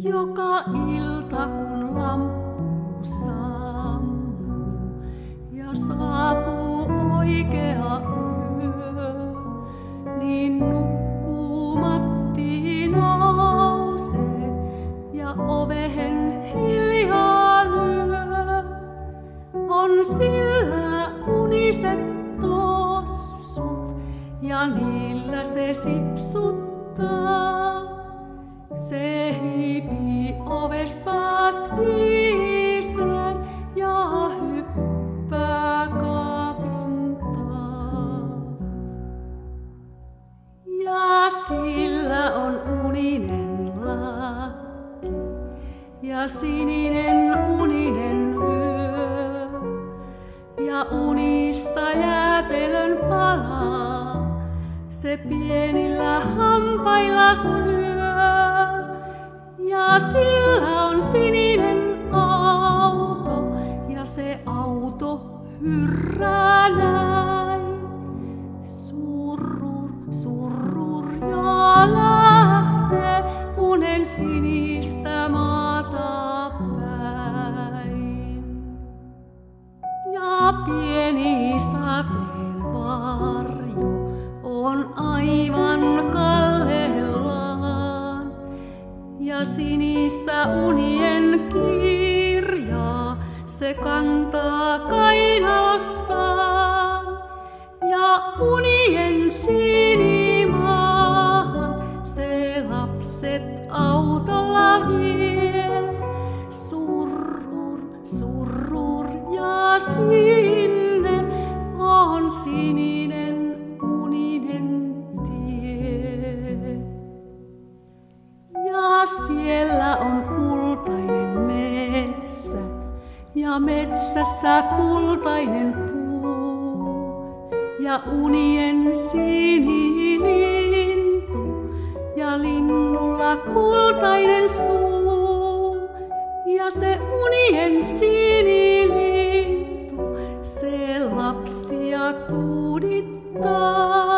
Joka ilta kun lamppu sammuu ja saapuu oikea yö, niin nukkuu Matti nousee ja ovehen hiljaa lyö. On sillä uniset tossut ja niillä se sipsuttaa. Se hiipii ovesta sisään ja hyppää kapintaan. Ja sillä on uninen latti ja sininen uninen yö. Ja unista jäätelön palaa se pienillä hampailla syö. Ja sillä on sininen auto ja se auto hyrrää näin. Surrur, surrur ja lähtee unen sinistä maata päin. Ja pieni sateenvarjo on aivan kallellaan. Ja sinistä unien kirjaa se kantaa kainalossaan. Ja unien sinimaahan se lapset autolla vie. Surrur, surrur ja sinne on sininen uninen tie. Ja siellä on kultainen metsä ja metsässä kultainen puu. Ja unien sinilintu ja linnulla kultainen suu. Ja se unien sinilintu, se lapsia tuudittaa.